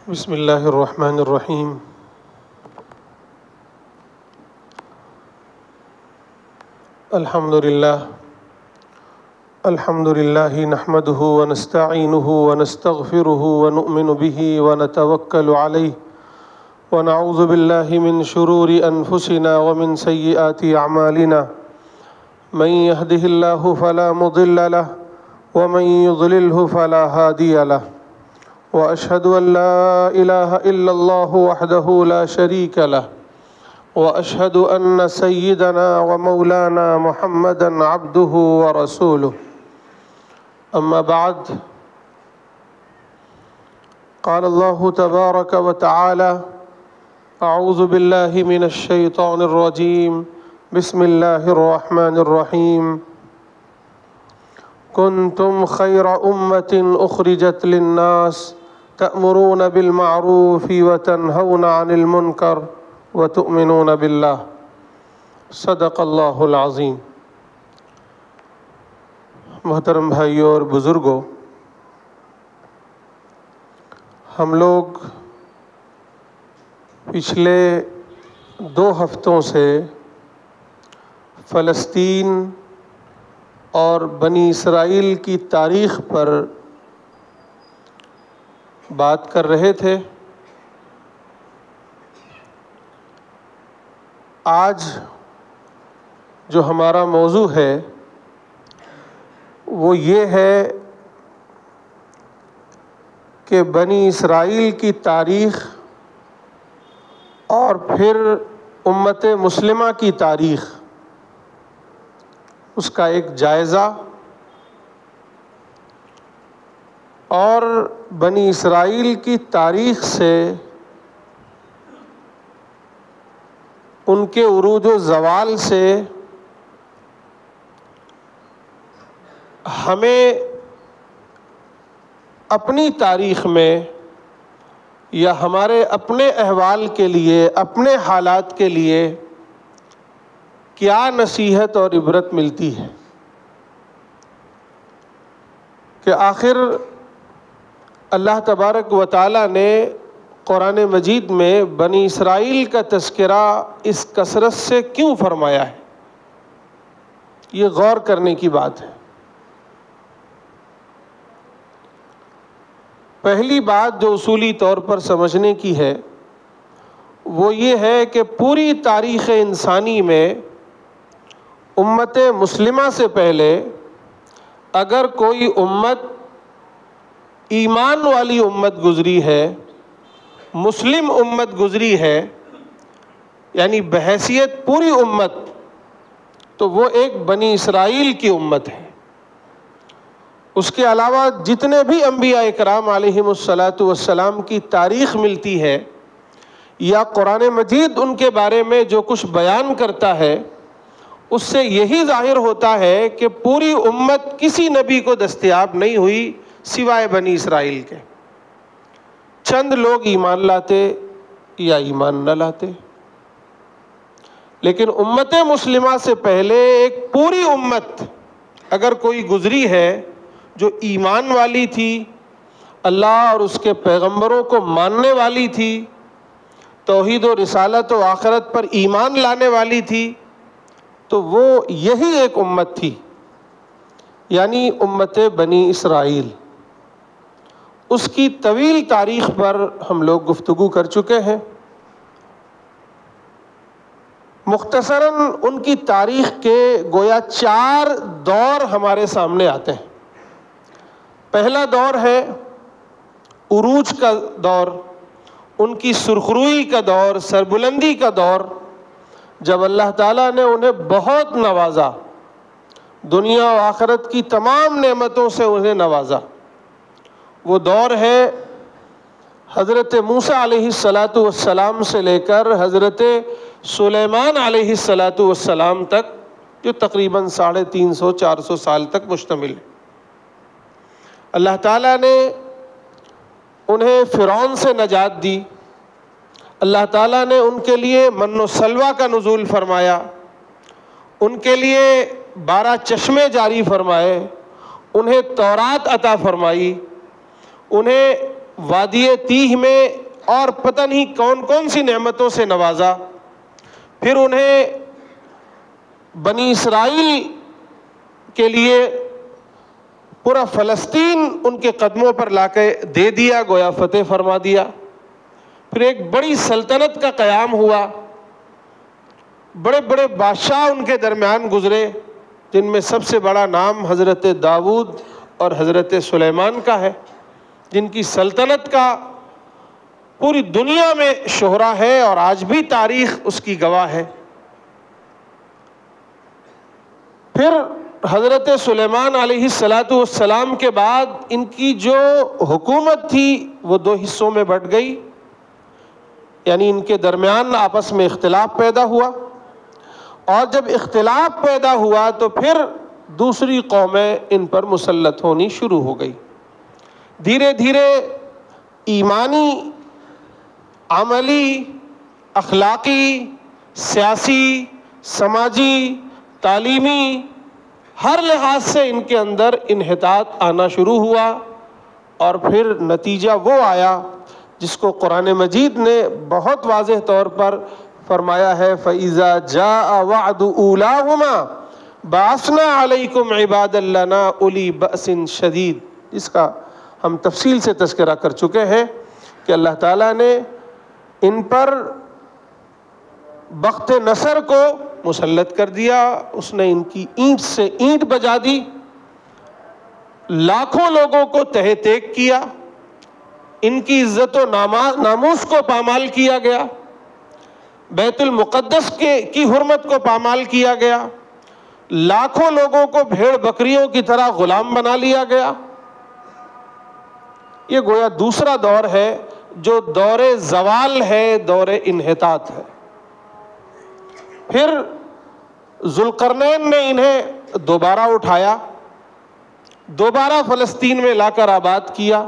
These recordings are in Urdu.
بسم اللہ الرحمن الرحیم۔ الحمد للہ نحمده ونستعینه ونستغفره ونؤمن به ونتوکل علیہ ونعوذ باللہ من شرور انفسنا ومن سیئات اعمالنا من يهده اللہ فلا مضل له ومن يضلله فلا هادی له وأشهد أن لا إله إلا الله وحده لا شريك له وأشهد أن سيدنا ومولانا محمدا عبده ورسوله أما بعد قال الله تبارك وتعالى أعوذ بالله من الشيطان الرجيم بسم الله الرحمن الرحيم كنتم خير أمة أخرجت للناس تأمرون بالمعروف وتنهون عن المنكر وتؤمنون بالله صدق اللہ العظیم۔ محترم بھائیوں اور بزرگوں، ہم لوگ پچھلے 2 ہفتوں سے فلسطین اور بنی اسرائیل کی تاریخ پر بات کر رہے تھے۔ آج جو ہمارا موضوع ہے وہ یہ ہے کہ بنی اسرائیل کی تاریخ اور پھر امت مسلمہ کی تاریخ، اس کا ایک جائزہ، اور بنی اسرائیل کی تاریخ سے ان کے عروج و زوال سے ہمیں اپنی تاریخ میں یا ہمارے اپنے احوال کے لیے، اپنے حالات کے لیے کیا نصیحت اور عبرت ملتی ہے کہ آخر اللہ تبارک و تعالیٰ نے قرآن مجید میں بنی اسرائیل کا تذکرہ اس کثرت سے کیوں فرمایا ہے؟ یہ غور کرنے کی بات ہے۔ پہلی بات جو اصولی طور پر سمجھنے کی ہے وہ یہ ہے کہ پوری تاریخ انسانی میں امت مسلمہ سے پہلے اگر کوئی امت ایمان والی امت گزری ہے، مسلم امت گزری ہے، یعنی بحیثیت پوری امت، تو وہ ایک بنی اسرائیل کی امت ہے۔ اس کے علاوہ جتنے بھی انبیاء اکرام علیہم السلام کی تاریخ ملتی ہے یا قرآن مجید ان کے بارے میں جو کچھ بیان کرتا ہے، اس سے یہی ظاہر ہوتا ہے کہ پوری امت کسی نبی کو دستیاب نہیں ہوئی سوائے بنی اسرائیل کے۔ چند لوگ ایمان لاتے یا ایمان نہ لاتے، لیکن امت مسلمہ سے پہلے ایک پوری امت اگر کوئی گزری ہے جو ایمان والی تھی، اللہ اور اس کے پیغمبروں کو ماننے والی تھی، توحید و رسالت و آخرت پر ایمان لانے والی تھی، تو وہ یہی ایک امت تھی، یعنی امت بنی اسرائیل۔ اس کی طویل تاریخ پر ہم لوگ گفتگو کر چکے ہیں۔ مختصراً ان کی تاریخ کے گویا 4 دور ہمارے سامنے آتے ہیں۔ پہلا دور ہے عروج کا دور، ان کی سرخروئی کا دور، سربلندی کا دور، جب اللہ تعالیٰ نے انہیں بہت نوازا، دنیا و آخرت کی تمام نعمتوں سے انہیں نوازا۔ وہ دور ہے حضرت موسیٰ علیہ السلام سے لے کر حضرت سلیمان علیہ السلام تک، جو تقریباً 350-400 سال تک مشتمل ہے۔ اللہ تعالیٰ نے انہیں فرعون سے نجات دی، اللہ تعالیٰ نے ان کے لیے من و سلوہ کا نزول فرمایا، ان کے لیے 12 چشمے جاری فرمائے، انہیں تورات عطا فرمائی، انہیں وادی تیہ میں اور پتہ نہیں کون کون سی نعمتوں سے نوازا، پھر انہیں بنی اسرائیل کے لیے پورا فلسطین ان کے قدموں پر لا کے دے دیا، گویا فتح فرما دیا۔ پھر ایک بڑی سلطنت کا قیام ہوا، بڑے بڑے بادشاہ ان کے درمیان گزرے، جن میں سب سے بڑا نام حضرت داؤد اور حضرت سلیمان کا ہے، جن کی سلطنت کا پوری دنیا میں شہرہ ہے اور آج بھی تاریخ اس کی گواہ ہے۔ پھر حضرت سلیمان علیہ السلام کے بعد ان کی جو حکومت تھی وہ دو حصوں میں بٹ گئی، یعنی ان کے درمیان آپس میں اختلاف پیدا ہوا، اور جب اختلاف پیدا ہوا تو پھر دوسری قومیں ان پر مسلط ہونی شروع ہو گئی۔ دھیرے دھیرے ایمانی، عملی، اخلاقی، سیاسی، سماجی، تعلیمی، ہر لحاظ سے ان کے اندر انحطاط آنا شروع ہوا، اور پھر نتیجہ وہ آیا جس کو قرآن مجید نے بہت واضح طور پر فرمایا ہے، فَإِذَا جَاءَ وَعْدُ أُولَاهُمَا بَعَثْنَا عَلَيْكُمْ عِبَادًا لَنَا أُولِي بَأْسٍ شَدِيدٍ، جس کا ہم تفصیل سے تذکرہ کر چکے ہیں کہ اللہ تعالیٰ نے ان پر بخت نصر کو مسلط کر دیا، اس نے ان کی اینٹ سے اینٹ بجا دی، لاکھوں لوگوں کو تہہ تیگ کیا، ان کی عزت و ناموس کو پامال کیا گیا، بیت المقدس کی حرمت کو پامال کیا گیا، لاکھوں لوگوں کو بھیڑ بکریوں کی طرح غلام بنا لیا گیا۔ یہ گویا دوسرا دور ہے جو دور زوال ہے، دور انحطاط ہے۔ پھر ذوالقرنین نے انہیں دوبارہ اٹھایا، دوبارہ فلسطین میں لا کر آباد کیا،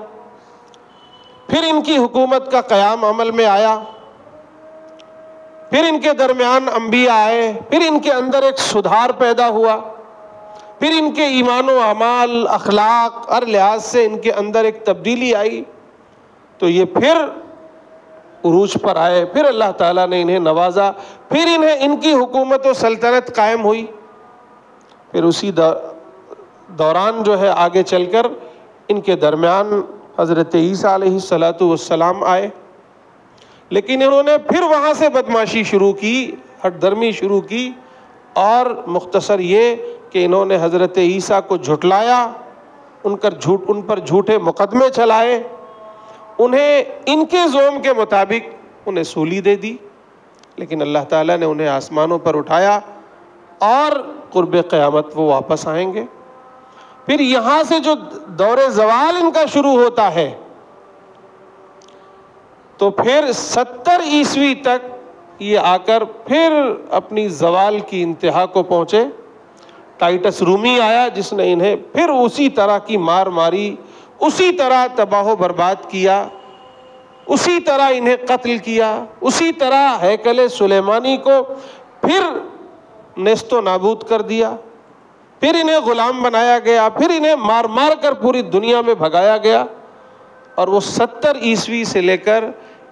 پھر ان کی حکومت کا قیام عمل میں آیا، پھر ان کے درمیان انبیاء آئے، پھر ان کے اندر ایک سدھار پیدا ہوا، پھر ان کے ایمان و اعمال، اخلاق، ہر لحاظ سے ان کے اندر ایک تبدیلی آئی، تو یہ پھر عروج پر آئے، پھر اللہ تعالیٰ نے انہیں نوازا، پھر ان کی حکومت و سلطنت قائم ہوئی۔ پھر اسی دوران جو ہے آگے چل کر ان کے درمیان حضرت عیسیٰ علیہ السلام آئے، لیکن انہوں نے پھر وہاں سے بدمعاشی شروع کی، ہٹ درمی شروع کی، اور مختصر یہ کہ انہوں نے حضرت عیسیٰ کو جھٹلایا، ان پر جھوٹے مقدمے چلائے، انہیں ان کے زوم کے مطابق انہیں سولی دے دی، لیکن اللہ تعالیٰ نے انہیں آسمانوں پر اٹھایا، اور قرب قیامت وہ واپس آئیں گے۔ پھر یہاں سے جو دور زوال ان کا شروع ہوتا ہے، تو پھر 70 عیسوی تک یہ آ کر پھر اپنی زوال کی انتہا کو پہنچے۔ ٹائٹس رومی آیا جس نے انہیں پھر اسی طرح کی مار ماری، اسی طرح تباہ و برباد کیا، اسی طرح انہیں قتل کیا، اسی طرح ہیکل سلیمانی کو پھر نیست و نابود کر دیا، پھر انہیں غلام بنایا گیا، پھر انہیں مار مار کر پوری دنیا میں بھگایا گیا، اور وہ 70 عیسوی سے لے کر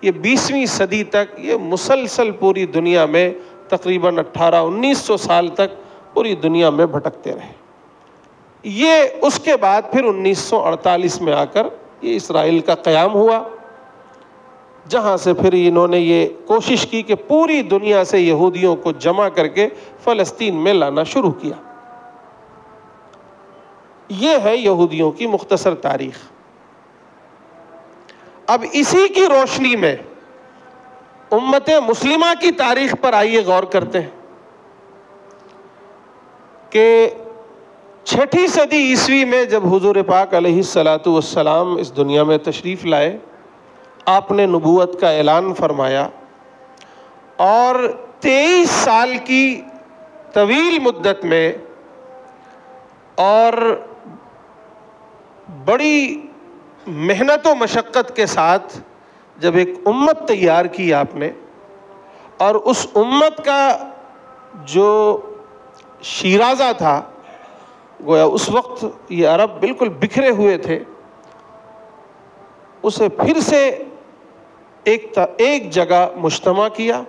یہ 20ویں صدی تک یہ مسلسل پوری دنیا میں تقریباً 1800-1900 سال تک پوری دنیا میں بھٹکتے رہے۔ یہ اس کے بعد پھر 1948 میں آ کر یہ اسرائیل کا قیام ہوا، جہاں سے پھر انہوں نے یہ کوشش کی کہ پوری دنیا سے یہودیوں کو جمع کر کے فلسطین میں لانا شروع کیا۔ یہ ہے یہودیوں کی مختصر تاریخ۔ اب اسی کی روشنی میں امت مسلمہ کی تاریخ پر آئیے غور کرتے ہیں کہ 6 صدی عیسوی میں جب حضور پاک علیہ السلام اس دنیا میں تشریف لائے، آپ نے نبوت کا اعلان فرمایا، اور 23 سال کی طویل مدت میں اور بڑی محنت و مشقت کے ساتھ جب ایک امت تیار کی آپ نے، اور اس امت کا جو شیرازہ تھا، گویا اس وقت یہ عرب بالکل بکھرے ہوئے تھے، اسے پھر سے ایک جگہ مجتمع کیا،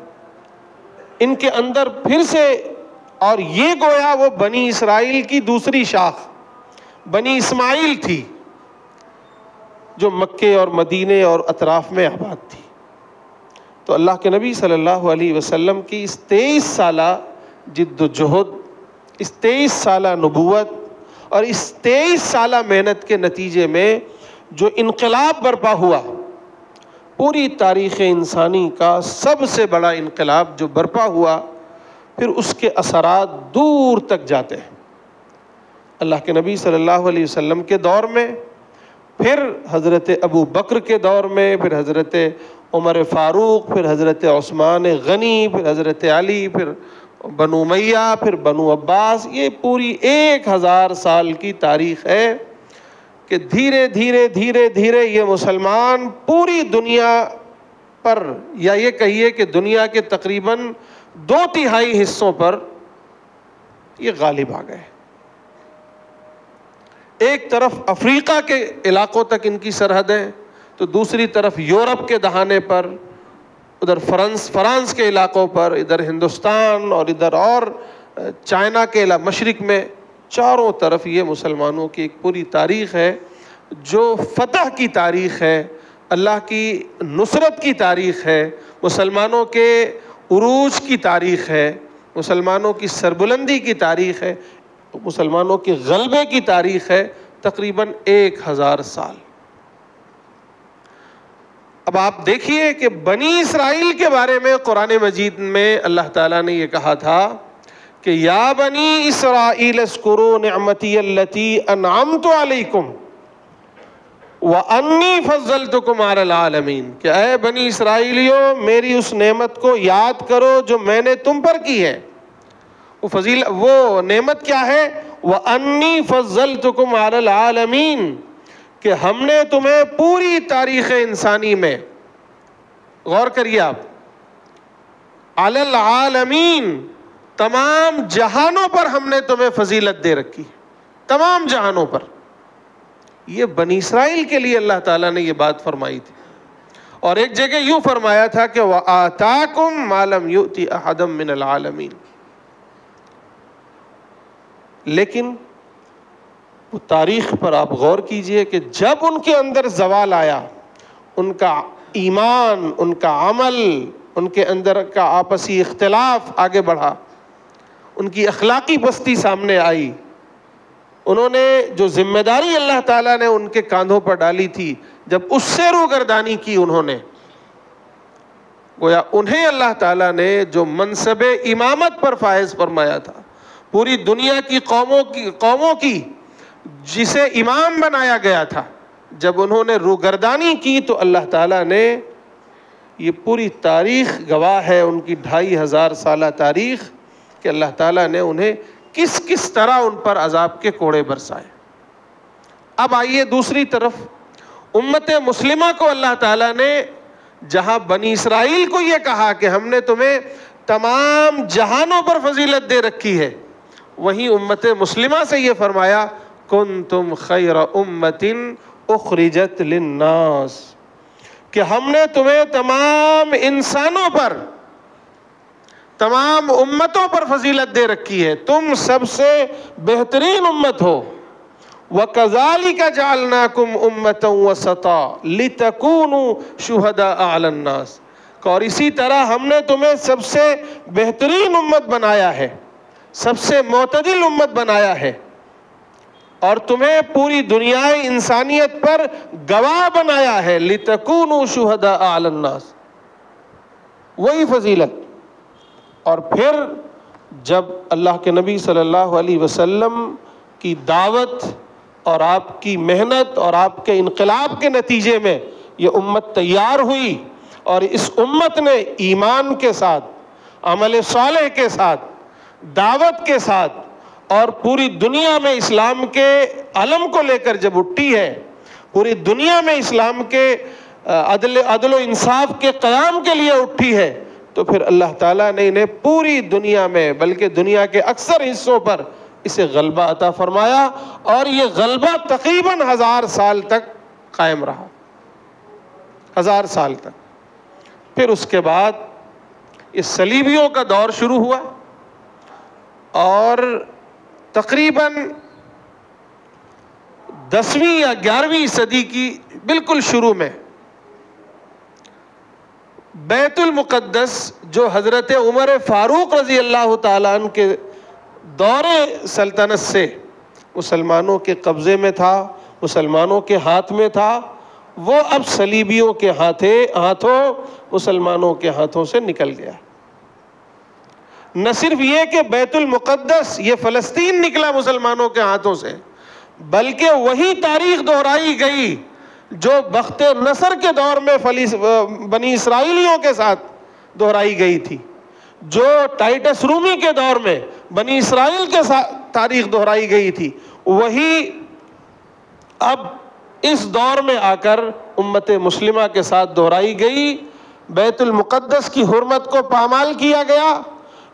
ان کے اندر پھر سے، اور یہ گویا وہ بنی اسرائیل کی دوسری شاخ بنی اسماعیل تھی جو مکے اور مدینے اور اطراف میں آباد تھی۔ تو اللہ کے نبی صلی اللہ علیہ وسلم کی اس 23 سالہ جد و جہد، اس 23 سالہ نبوت اور اس 23 سالہ محنت کے نتیجے میں جو انقلاب برپا ہوا، پوری تاریخ انسانی کا سب سے بڑا انقلاب جو برپا ہوا، پھر اس کے اثرات دور تک جاتے ہیں۔ اللہ کے نبی صلی اللہ علیہ وسلم کے دور میں، پھر حضرت ابو بکر کے دور میں، پھر حضرت عمر فاروق، پھر حضرت عثمان غنی، پھر حضرت علی، پھر بنو امیہ، پھر بنو عباس، یہ پوری 1000 سال کی تاریخ ہے کہ دھیرے دھیرے دھیرے دھیرے یہ مسلمان پوری دنیا پر، یا یہ کہیے کہ دنیا کے تقریباً 2/3 حصوں پر یہ غالب آ گئے۔ ایک طرف افریقہ کے علاقوں تک ان کی سرحدیں، تو دوسری طرف یورپ کے دہانے پر، ادھر فرانس کے علاقوں پر، ادھر ہندوستان، اور ادھر اور چائنا کے مشرق میں، چاروں طرف یہ مسلمانوں کی ایک پوری تاریخ ہے جو فتح کی تاریخ ہے، اللہ کی نصرت کی تاریخ ہے، مسلمانوں کے عروج کی تاریخ ہے، مسلمانوں کی سربلندی کی تاریخ ہے، مسلمانوں کے غلبے کی تاریخ ہے، تقریباً 1000 سال۔ اب آپ دیکھیے کہ بنی اسرائیل کے بارے میں قرآن مجید میں اللہ تعالیٰ نے یہ کہا تھا کہ یا بنی اسرائیل اذکروا نعمتی التی انعمت علیکم وانی فضلتکم علی العالمین، کہ اے بنی اسرائیلیوں میری اس نعمت کو یاد کرو جو میں نے تم پر کی ہے۔ وہ نعمت کیا ہے؟ وانی فضلتکم علی العالمین، کہ ہم نے تمہیں پوری تاریخ انسانی میں، غور کریے آپ، علی العالمین، تمام جہانوں پر ہم نے تمہیں فضیلت دے رکھی، تمام جہانوں پر۔ یہ بنی اسرائیل کے لیے اللہ تعالیٰ نے یہ بات فرمائی تھی، اور ایک جگہ یوں فرمایا تھا کہ وَآتَاكُمْ مَا لَمْ يُؤْتِ أَحَدًا مِّنَ الْعَالَمِينَ۔ لیکن وہ تاریخ پر آپ غور کیجئے کہ جب ان کے اندر زوال آیا، ان کا ایمان، ان کا عمل، ان کے اندر کا آپسی اختلاف آگے بڑھا، ان کی اخلاقی پستی سامنے آئی، انہوں نے جو ذمہ داری اللہ تعالیٰ نے ان کے کاندھوں پر ڈالی تھی، جب اس سے روگردانی کی انہوں نے، گویا انہیں اللہ تعالیٰ نے جو منصب امامت پر فائز فرمایا تھا، پوری دنیا کی قوموں کی جسے امام بنایا گیا تھا، جب انہوں نے روگردانی کی تو اللہ تعالیٰ نے، یہ پوری تاریخ گواہ ہے ان کی 2500 سالہ تاریخ، کہ اللہ تعالیٰ نے انہیں کس کس طرح ان پر عذاب کے کوڑے برسائے۔ اب آئیے دوسری طرف، امت مسلمہ کو اللہ تعالیٰ نے جہاں بنی اسرائیل کو یہ کہا کہ ہم نے تمہیں تمام جہانوں پر فضیلت دے رکھی ہے، وہیں امت مسلمہ سے یہ فرمایا کنتم خیر امت اخرجت للناس، کہ ہم نے تمہیں تمام انسانوں پر، تمام امتوں پر فضیلت دے رکھی ہے، تم سب سے بہترین امت ہو۔ وَكَذَلِكَ جَعَلْنَاكُمْ أُمَّةً وَسَطًا لِتَكُونُوا شُهَدَاءَ عَلَى النَّاسِ، اور اسی طرح ہم نے تمہیں سب سے بہترین امت بنایا ہے، سب سے معتدل امت بنایا ہے، اور تمہیں پوری دنیا انسانیت پر گواہ بنایا ہے، لِتَكُونُوا شُهَدَاءَ عَلَى النَّاسِ، وہی فضیلت۔ اور پھر جب اللہ کے نبی صلی اللہ علیہ وسلم کی دعوت اور آپ کی محنت اور آپ کے انقلاب کے نتیجے میں یہ امت تیار ہوئی، اور اس امت نے ایمان کے ساتھ، عمل صالح کے ساتھ، دعوت کے ساتھ، اور پوری دنیا میں اسلام کے علم کو لے کر جب اٹھی ہے، پوری دنیا میں اسلام کے عدل و انصاف کے قیام کے لیے اٹھی ہے، تو پھر اللہ تعالیٰ نے انہیں پوری دنیا میں، بلکہ دنیا کے اکثر حصوں پر اسے غلبہ عطا فرمایا، اور یہ غلبہ تقریباً 1000 سال تک قائم رہا۔ 1000 سال تک۔ پھر اس کے بعد اس صلیبیوں کا دور شروع ہوا، اور تقریباً 10ویں یا 11ویں صدی کی بالکل شروع میں بیت المقدس جو حضرت عمر فاروق رضی اللہ تعالیٰ عنہ کے دور سلطنت سے مسلمانوں کے قبضے میں تھا، مسلمانوں کے ہاتھ میں تھا، وہ اب صلیبیوں کے ہاتھوں مسلمانوں کے ہاتھوں سے نکل گیا۔ نہ صرف یہ کہ بیت المقدس یہ فلسطین نکلا مسلمانوں کے ہاتھوں سے، بلکہ وہی تاریخ دہرائی گئی جو بخت نصر کے دور میں بنی اسرائیلیوں کے ساتھ دہرائی گئی تھی، جو ٹائٹس رومی کے دور میں بنی اسرائیل کے ساتھ تاریخ دہرائی گئی تھی، وہی اب اس دور میں آ کر امت مسلمہ کے ساتھ دہرائی گئی۔ بیت المقدس کی حرمت کو پامال کیا گیا،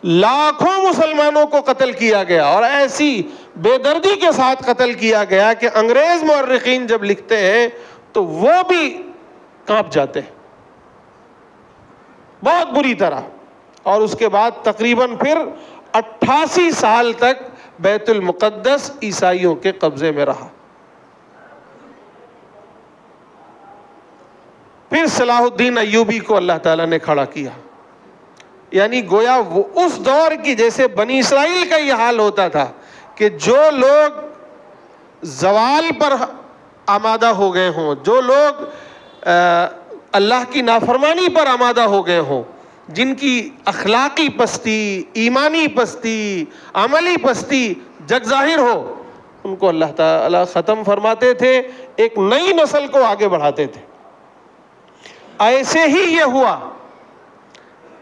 لاکھوں مسلمانوں کو قتل کیا گیا، اور ایسی بے دردی کے ساتھ قتل کیا گیا کہ انگریز مورخین جب لکھتے ہیں تو وہ بھی کانپ جاتے ہیں بہت بری طرح۔ اور اس کے بعد تقریباً پھر 88 سال تک بیت المقدس عیسائیوں کے قبضے میں رہا۔ پھر صلاح الدین ایوبی کو اللہ تعالیٰ نے کھڑا کیا، یعنی گویا وہ اس دور کی جیسے بنی اسرائیل کا یہ حال ہوتا تھا کہ جو لوگ زوال پر آمادہ ہو گئے ہوں، جو لوگ اللہ کی نافرمانی پر آمادہ ہو گئے ہوں، جن کی اخلاقی پستی، ایمانی پستی، عملی پستی جگ ظاہر ہو، ان کو اللہ تعالیٰ ختم فرماتے تھے، ایک نئی نسل کو آگے بڑھاتے تھے۔ ایسے ہی یہ ہوا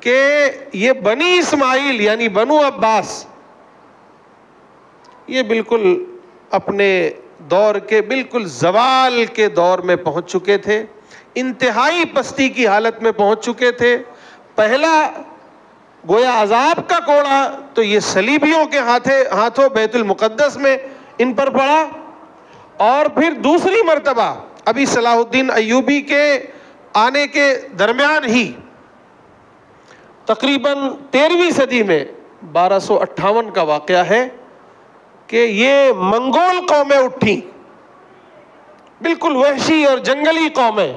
کہ یہ بنی اسماعیل یعنی بنو عباس یہ بالکل اپنے دور کے بالکل زوال کے دور میں پہنچ چکے تھے، انتہائی پستی کی حالت میں پہنچ چکے تھے۔ پہلا گویا عذاب کا کوڑا تو یہ صلیبیوں کے ہاتھوں بیت المقدس میں ان پر پڑا، اور پھر دوسری مرتبہ ابھی صلاح الدین ایوبی کے آنے کے درمیان ہی تقریباً 13ویں صدی میں 1258 کا واقعہ ہے کہ یہ منگول قومیں اٹھیں، بالکل وحشی اور جنگلی قومیں،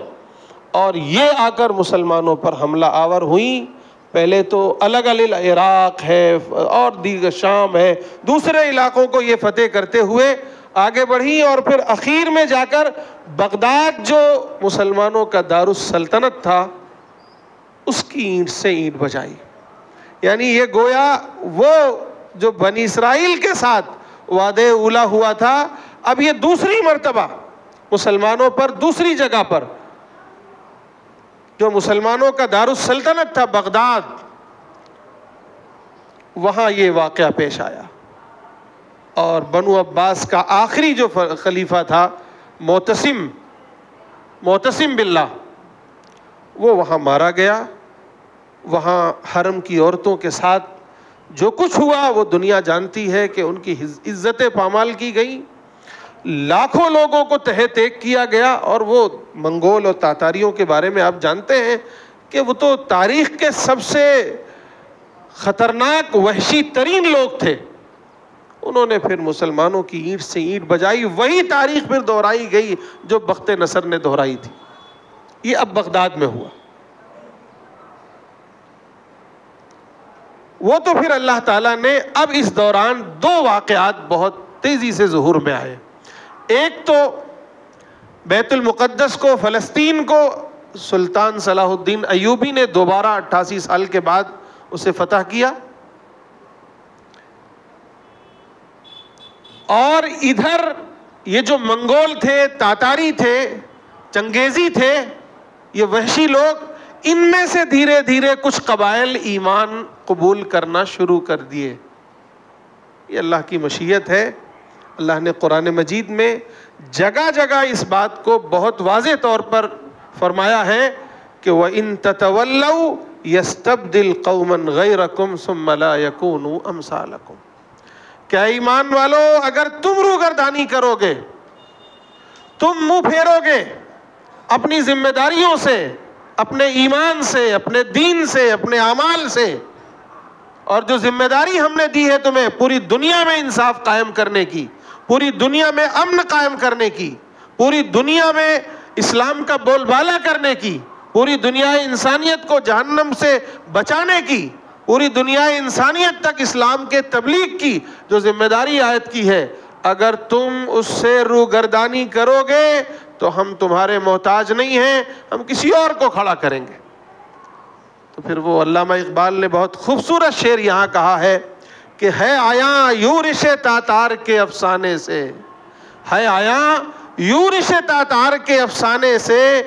اور یہ آ کر مسلمانوں پر حملہ آور ہوئیں۔ پہلے تو الگ الگ عراق ہے اور دیگر شام ہے، دوسرے علاقوں کو یہ فتح کرتے ہوئے آگے بڑھی، اور پھر اخیر میں جا کر بغداد جو مسلمانوں کا دارالسلطنت تھا اس کی اینٹ سے اینٹ بجائی۔ یعنی یہ گویا وہ جو بنی اسرائیل کے ساتھ وعدہ اولا ہوا تھا، اب یہ دوسری مرتبہ مسلمانوں پر دوسری جگہ پر جو مسلمانوں کا دارالسلطنت تھا بغداد، وہاں یہ واقعہ پیش آیا، اور بنو عباس کا آخری جو خلیفہ تھا معتصم باللہ، وہ وہاں مارا گیا۔ وہاں حرم کی عورتوں کے ساتھ جو کچھ ہوا وہ دنیا جانتی ہے کہ ان کی عزتیں پامال کی گئیں، لاکھوں لوگوں کو تہہ تیگ کیا گیا، اور وہ منگول اور تاتاریوں کے بارے میں آپ جانتے ہیں کہ وہ تو تاریخ کے سب سے خطرناک وحشی ترین لوگ تھے۔ انہوں نے پھر مسلمانوں کی اینٹ سے اینٹ بجائی، وہی تاریخ پھر دہرائی گئی جو بخت نصر نے دہرائی تھی۔ یہ اب بغداد میں ہوا۔ وہ تو پھر اللہ تعالیٰ نے اب اس دوران 2 واقعات بہت تیزی سے ظہور میں آئے۔ ایک تو بیت المقدس کو، فلسطین کو سلطان صلاح الدین ایوبی نے دوبارہ 88 سال کے بعد اسے فتح کیا، اور ادھر یہ جو منگول تھے، تاتاری تھے، چنگیزی تھے، یہ وحشی لوگ، ان میں سے دھیرے دھیرے کچھ قبائل ایمان قبول کرنا شروع کر دیے۔ یہ اللہ کی مشیت ہے۔ اللہ نے قرآن مجید میں جگہ جگہ اس بات کو بہت واضح طور پر فرمایا ہے کہ وَإِن تَتَوَلَّوْا يَسْتَبْدِلْ قَوْمًا غَيْرَكُمْ ثُمَّ لَا يَكُونُوا أَمْثَالَكُمْ۔ کیا ایمان والو، اگر تم روگردانی کرو گے، تم منہ پھیرو گے، اپنی ذمہ داریوں سے، اپنے ایمان سے، اپنے دین سے، اپنے اعمال سے، اور جو ذمہ داری ہم نے دی ہے تمہیں پوری دنیا میں انصاف قائم کرنے کی، پوری دنیا میں امن قائم کرنے کی، پوری دنیا میں اسلام کا بول بالا کرنے کی، پوری دنیا انسانیت کو جہنم سے بچانے کی، پوری دنیا انسانیت تک اسلام کے تبلیغ کی جو ذمہ داری عائد کی ہے، اگر تم اس سے روگردانی کرو گے تو ہم تمہارے محتاج نہیں ہیں، ہم کسی اور کو کھڑا کریں گے۔ تو پھر وہ علامہ اقبال نے بہت خوبصورت شعر یہاں کہا ہے کہ ہے آیا یورش تاتار کے افسانے سے، ہے آیا یورش تاتار کے افسانے سے،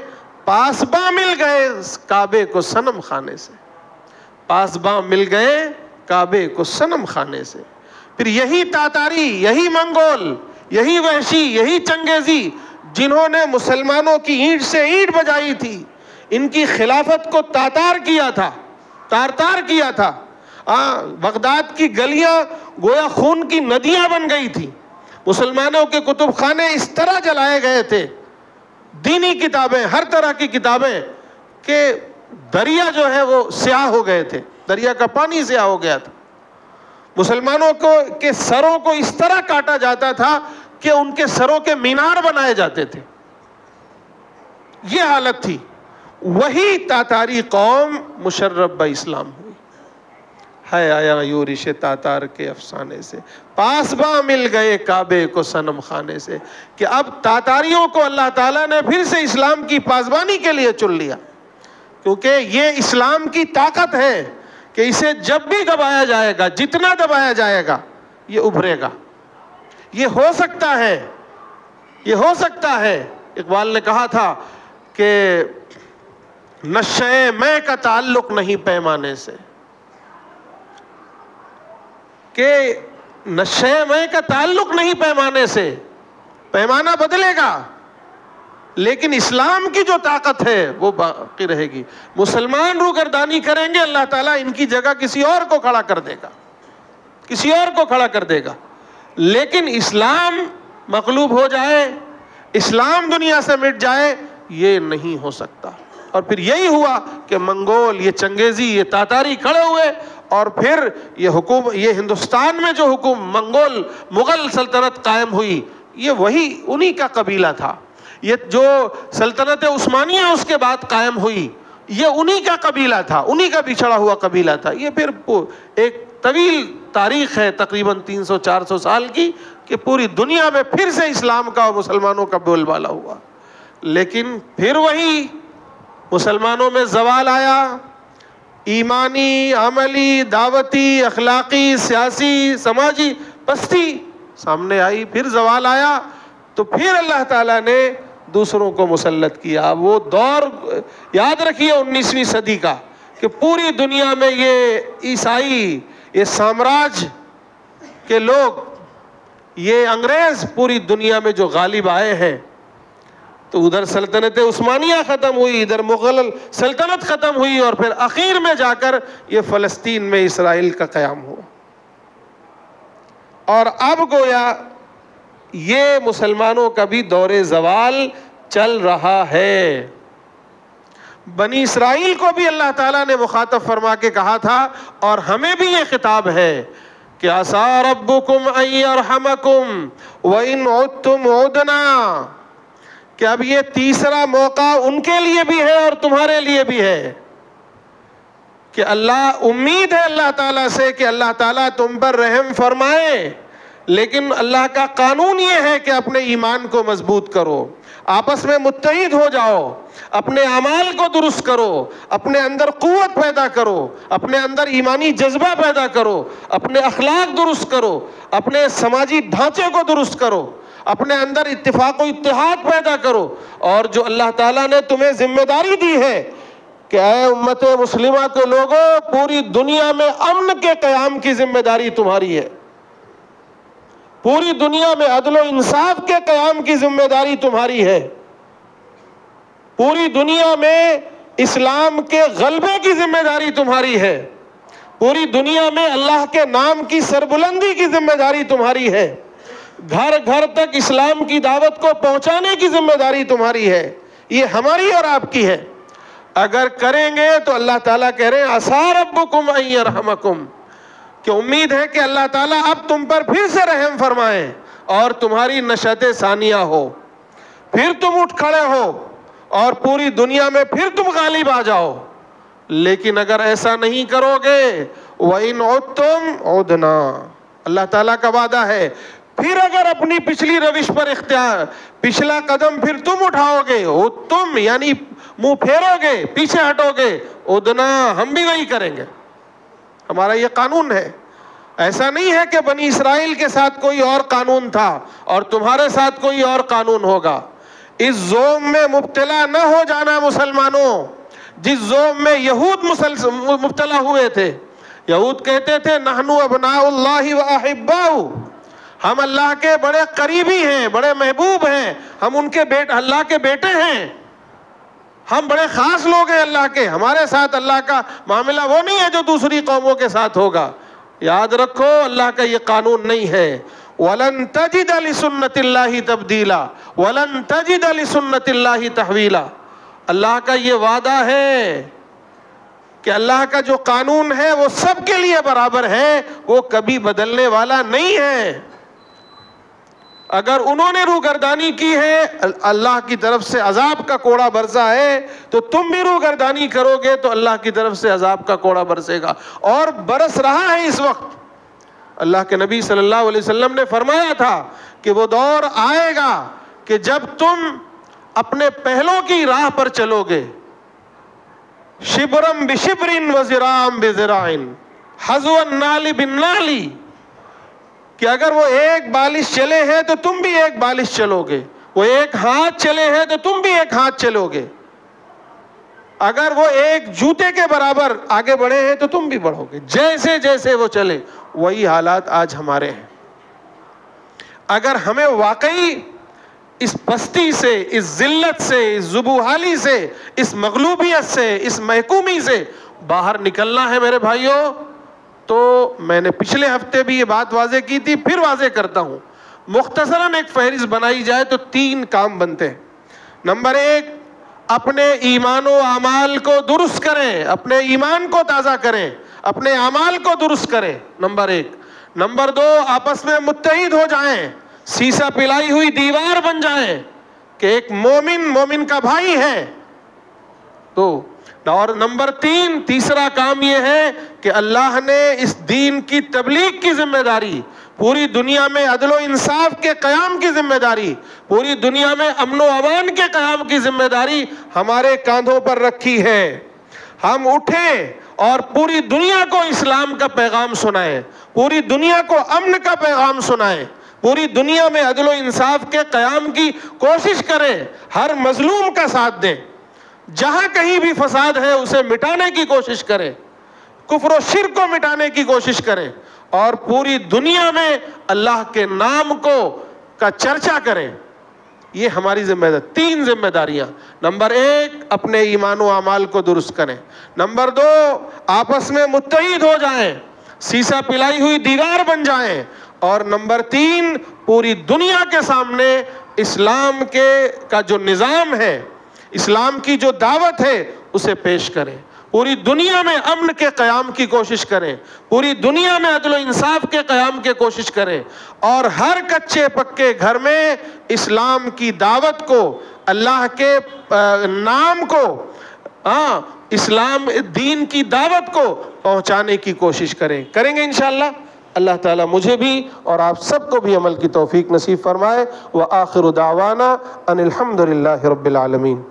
پاسباں مل گئے کعبے کو صنم خانے سے، پاسباں مل گئے کعبے کو صنم خانے سے۔ پھر یہی تاتاری، یہی منگول، یہی وحشی، یہی چنگیزی جنہوں نے مسلمانوں کی اینٹ سے اینٹ بجائی تھی، ان کی خلافت کو تاتار کیا تھا، تار کیا تھا۔ بغداد کی گلیاں گویا خون کی ندیاں بن گئی تھی، مسلمانوں کے کتب خانے اس طرح جلائے گئے تھے، دینی کتابیں، ہر طرح کی کتابیں، کہ دریا جو ہے وہ سیاہ ہو گئے تھے، دریا کا پانی سیاہ ہو گیا تھا۔ مسلمانوں کے سروں کو اس طرح کاٹا جاتا تھا کہ ان کے سروں کے مینار بنائے جاتے تھے، یہ حالت تھی۔ وہی تاتاری قوم مشرف با اسلام ہوئی۔ ہے آیا یورش تاتار کے افسانے سے، پاسباں مل گئے کعبے کو صنم خانے سے، کہ اب تاتاریوں کو اللہ تعالیٰ نے پھر سے اسلام کی پاسبانی کے لیے چن لیا، کیونکہ یہ اسلام کی طاقت ہے کہ اسے جب بھی دبایا جائے گا، جتنا دبایا جائے گا، یہ ابھرے گا۔ یہ ہو سکتا ہے، یہ ہو سکتا ہے۔ اقبال نے کہا تھا کہ نشے میں کا تعلق نہیں پیمانے سے، کہ نشے میں کا تعلق نہیں پیمانے سے، پیمانہ بدلے گا لیکن اسلام کی جو طاقت ہے وہ باقی رہے گی۔ مسلمان روگردانی کریں گے، اللہ تعالیٰ ان کی جگہ کسی اور کو کھڑا کر دے گا، کسی اور کو کھڑا کر دے گا، لیکن اسلام مغلوب ہو جائے، اسلام دنیا سے مٹ جائے، یہ نہیں ہو سکتا۔ اور پھر یہی ہوا کہ منگول، یہ چنگیزی، یہ تاتاری کھڑے ہوئے، اور پھر یہ ہندوستان میں جو منگول مغل سلطنت قائم ہوئی، یہ وہی انہی کا قبیلہ تھا۔ یہ جو سلطنت عثمانیہ اس کے بعد قائم ہوئی، یہ انہی کا قبیلہ تھا، انہی کا بچھڑا ہوا قبیلہ تھا۔ یہ پھر ایک طویل تاریخ ہے، تقریباً 300-400 سال کی، کہ پوری دنیا میں پھر سے اسلام کا اور مسلمانوں کا بول بالا ہوا۔ لیکن پھر وہی مسلمانوں میں زوال آیا، ایمانی، عملی، دعوتی، اخلاقی، سیاسی، سماجی پستی سامنے آئی، پھر زوال آیا، تو پھر اللہ تعالیٰ نے دوسروں کو مسلط کیا۔ وہ دور یاد رکھیے 19ویں صدی کا، کہ پوری دنیا میں یہ عیسائی، یہ سامراج کے لوگ، یہ انگریز پوری دنیا میں جو غالب آئے ہیں، تو ادھر سلطنت عثمانیہ ختم ہوئی، ادھر مغل سلطنت ختم ہوئی، اور پھر اخیر میں جا کر یہ فلسطین میں اسرائیل کا قیام ہوا۔ اور اب گویا یہ مسلمانوں کا بھی دور زوال چل رہا ہے۔ بنی اسرائیل کو بھی اللہ تعالیٰ نے مخاطب فرما کے کہا تھا، اور ہمیں بھی یہ خطاب ہے کہ عَسَىٰ رَبُّكُمْ أَن يَرْحَمَكُمْ وَإِنْ عُدْتُمْ عُدْنَا، کہ اب یہ تیسرا موقع ان کے لیے بھی ہے اور تمہارے لیے بھی ہے، کہ امید ہے اللہ تعالیٰ سے کہ اللہ تعالیٰ تم پر رحم فرمائے، لیکن اللہ کا قانون یہ ہے کہ اپنے ایمان کو مضبوط کرو، آپس میں متحد ہو جاؤ، اپنے اعمال کو درست کرو، اپنے اندر قوت پیدا کرو، اپنے اندر ایمانی جذبہ پیدا کرو، اپنے اخلاق درست کرو، اپنے سماجی ڈھانچے کو درست کرو، اپنے اندر اتفاق و اتحاد پیدا کرو، اور جو اللہ تعالیٰ نے تمہیں ذمہ داری دی ہے کہ اے امت مسلمہ کے لوگوں، پوری دنیا میں امن کے قیام کی ذمہ داری تمہاری ہے، پوری دنیا میں عدل و انصاف کے قیام کی ذمہ داری تمہاری ہے، پوری دنیا میں اسلام کے غلبے کی ذمہ داری تمہاری ہے، پوری دنیا میں اللہ کے نام کی سربلندی کی ذمہ داری تمہاری ہے، گھر گھر تک اسلام کی دعوت کو پہنچانے کی ذمہ داری تمہاری ہے، یہ ہماری اور آپ کی ہے. اگر کریں گے تو اللہ تعالیٰ کہہ رہے ہیں عسیٰ ربکم ان یرحمکم، کہ امید ہے کہ اللہ تعالیٰ اب تم پر پھر سے رحم فرمائیں اور تمہاری نشأت ثانیہ ہو، پھر تم اٹھ کھڑے ہو اور پوری دنیا میں پھر تم غالب آ جاؤ. لیکن اگر ایسا نہیں کرو گے وَإِنْ عُدْتُمْ عُدْنَا، اللہ تعالیٰ کا وعدہ ہے پھر اگر اپنی پچھلی روش پر پچھلا قدم پھر تم اٹھاؤ گے، تم یعنی منہ پھیرو گے، پیچھے ہٹو گے، عُدْنَا، ہم بھی وہی کریں گے. ہمارا یہ قانون ہے. ایسا نہیں ہے کہ بنی اسرائیل کے ساتھ کوئی اور قانون تھا اور تمہارے ساتھ کوئی اور قانون ہوگا. اس زوم میں مبتلا نہ ہو جانا مسلمانوں، جس زوم میں یہود مبتلا ہوئے تھے. یہود کہتے تھے نحن ابناء اللہ و احباؤ، ہم اللہ کے بڑے قریبی ہیں، بڑے محبوب ہیں، ہم ان کے اللہ کے بیٹے ہیں، ہم بڑے خاص لوگ ہیں اللہ کے، ہمارے ساتھ اللہ کا معاملہ وہ نہیں ہے جو دوسری قوموں کے ساتھ ہوگا. یاد رکھو اللہ کا یہ قانون نہیں ہے. وَلَن تَجِدَ لِسُنَّتِ اللَّهِ تَبْدِيلًا وَلَن تَجِدَ لِسُنَّتِ اللَّهِ تَحْوِيلًا. اللہ کا یہ وعدہ ہے کہ اللہ کا جو قانون ہے وہ سب کے لیے برابر ہے، وہ کبھی بدلنے والا نہیں ہے. اگر انہوں نے روگردانی کی ہے، اللہ کی طرف سے عذاب کا کوڑا برسا ہے، تو تم بھی روگردانی کرو گے تو اللہ کی طرف سے عذاب کا کوڑا برسے گا، اور برس رہا ہے اس وقت. اللہ کے نبی صلی اللہ علیہ وسلم نے فرمایا تھا کہ وہ دور آئے گا کہ جب تم اپنے پہلوں کی راہ پر چلو گے، شبرم بشبرن وزرام بزرائن حذو النال بالنال، کہ اگر وہ ایک بالش چلے ہیں تو تم بھی ایک بالش چلو گے، وہ ایک ہاتھ چلے ہیں تو تم بھی ایک ہاتھ چلو گے، اگر وہ ایک جوتے کے برابر آگے بڑھے ہیں تو تم بھی بڑھو گے. جیسے جیسے وہ چلے وہی حالات آج ہمارے ہیں. اگر ہمیں واقعی اس پستی سے، اس ذلت سے، اس ذبوحالی سے، اس مغلوبیت سے، اس محکومی سے باہر نکلنا ہے میرے بھائیوں، تو میں نے پچھلے ہفتے بھی یہ بات واضح کی تھی، پھر واضح کرتا ہوں. مختصراً ایک فہرست بنائی جائے تو 3 کام بنتے ہیں. نمبر 1، اپنے ایمان و اعمال کو درست کریں، اپنے ایمان کو تازہ کریں، اپنے اعمال کو درست کریں، نمبر 1. نمبر 2، آپس میں متحد ہو جائیں، سیسا پلائی ہوئی دیوار بن جائیں کہ ایک مومن کا بھائی ہے. اور نمبر 3، تیسرا کام یہ ہے کہ اللہ نے اس دین کی تبلیغ کی ذمہ داری، پوری دنیا میں عدل و انصاف کے قیام کی ذمہ داری، پوری دنیا میں امن و امان کے قیام کی ذمہ داری ہمارے کاندھوں پر رکھی ہے. ہم اٹھیں اور پوری دنیا کو اسلام کا پیغام سنائیں، پوری دنیا کو امن کا پیغام سنائیں، پوری دنیا میں عدل و انصاف کے قیام کی کوشش کریں، ہر مظلوم کا ساتھ دیں، جہاں کہیں بھی فساد ہے اسے مٹانے کی کوشش کریں، کفر و شرک کو مٹانے کی کوشش کریں، اور پوری دنیا میں اللہ کے نام کا چرچا کریں. یہ ہماری ذمہ داری. 3 ذمہ داریاں. نمبر 1، اپنے ایمان و اعمال کو درست کریں. نمبر 2، آپس میں متحد ہو جائیں، سیسا پلائی ہوئی دیوار بن جائیں. اور نمبر 3، پوری دنیا کے سامنے اسلام کا جو نظام ہے، اسلام کی جو دعوت ہے اسے پیش کریں. پوری دنیا میں امن کے قیام کی کوشش کریں، پوری دنیا میں عدل و انصاف کے قیام کی کوشش کریں، اور ہر کچے پکے گھر میں اسلام کی دعوت کو، اللہ کے نام کو، اسلام دین کی دعوت کو پہنچانے کی کوشش کریں گے انشاءاللہ. اللہ تعالیٰ مجھے بھی اور آپ سب کو بھی عمل کی توفیق نصیب فرمائے. وآخر دعوانا ان الحمد للہ رب العالمین.